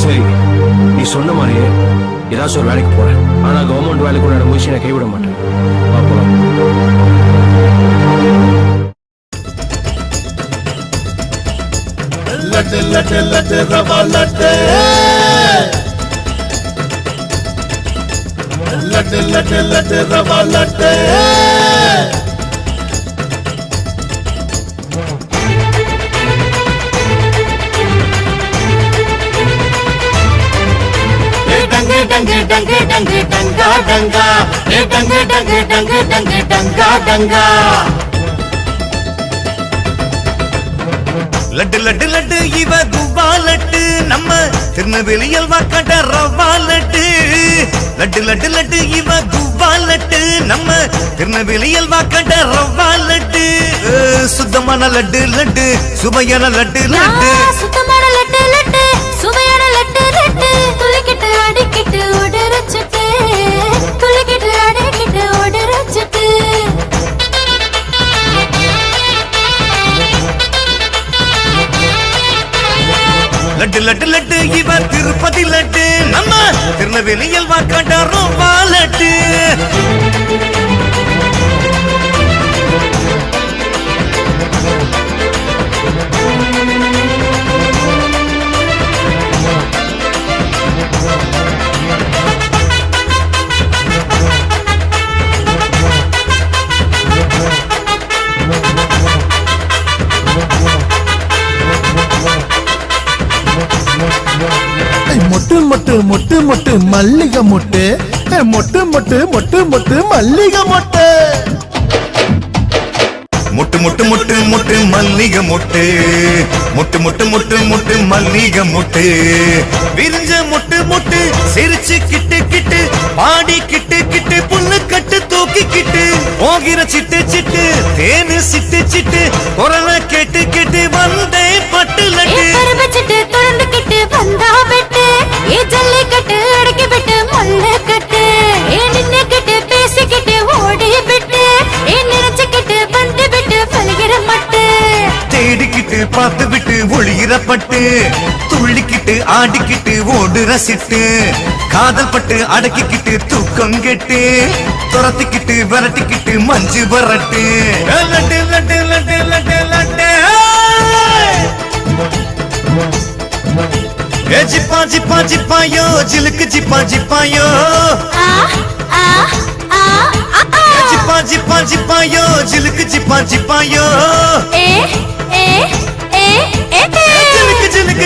சரி, நீ சொன்ன மாதிரியே ஏதாச்சும் ஒரு வேலைக்கு போறேன். ஆனா கவர்மெண்ட் வேலைக்கு உண்டான முயற்சி நான் கைவிட மாட்டேன். பார்ப்போம். லட்டு லட்டு லட்டு ரவா லட்டு லட்டு லட்டு லட்டு ரவா லட்டு டங்கு டங்கு டங்கு டங்கு டங்கா டங்கா டங்கு டங்கு டங்கு டங்கு டங்கா டங்கா லட்டு லட்டு லட்டு இவ குவா லட்டு நம்ம திருநெல்வேலியில் வாக்காட்ட ரவா லட்டு லட்டு லட்டு லட்டு இவ குவா லட்டு நம்ம திருநெல்வேலியில் வாக்காட்ட ரவா லட்டு சுத்தமான லட்டு லட்டு சுவையான லட்டு லட்டு சுத்தமான லட்டு லட்டு சுவையான லட்டு லட்டு துளிக்கிட்டு அடிக்கிட்டு உடறச்சிட்டு துளிக்கிட்டு அடிக்கிட்டு உடறச்சிட்டு லட்டு லட்டு லட்டு இவ திருப்பதி லட்டு நம்ம திருநெல்வேலியில் வாக்காட்ட ரவா லட்டு மொட்டு மொட்டு மொட்டு மொட்டு மல்லிகை மொட்டு மொட்டு மொட்டு மொட்டு மொட்டு மல்லிகை மொட்டு முட்டு முட்டு முட்டு முட்டு மல்லிகை முட்டு முட்டு முட்டு முட்டு முட்டு மல்லிகை முட்டு விரிஞ்ச முட்டு முட்டு சிரிச்சு கிட்டு கிட்டு பாடி கிட்டு கிட்டு புல்லு கட்டு தூக்கி கிட்டு போகிற சிட்டு சிட்டு தேனு சிட்டு சிட்டு குரலை கேட்டு கேட்டு வந்தே பட்டு லட்டு பருவச்சிட்டு தொடர்ந்துக்கிட்டு வந்தா விட்டு ஏ ஜல்லிக்கட்டு அடக்கி விட்டு முள்ளு கட்டு ஏ நின்னுக்கிட்டு பேசிக்கிட்டு ஓடி விட்டு ஏ நினைச்சுக்கிட்டு வந்து விட்டு பழகிற மட்டு தேடிக்கிட்டு பார்த்து விட்டு ஒளிகிற பட்டு துள்ளிக்கிட்டு ஆடிக்கிட்டு ஓடுற சிட்டு காதல் பட்டு அடக்கிக்கிட்டு தூக்கம் கெட்டு துரத்திக்கிட்டு விரட்டிக்கிட்டு மஞ்சு வரட்டு லட்டு லட்டு லட்டு லட்டு லட்டு ஜிப்பா ஜிப்பா ஜிப்பாயோ ஜிலுக்கு ஜிப்பா ஜிப்பாயோ ஆ ஆ ஆ ஜிப்பா ஜிப்பா ஜிப்பாயோ ஜிலுக்கு ஜிப்பா ஜிப்பாயோ ஏ ஏ ஏ ஏ ஜிலுக்கு ஜிலுக்கு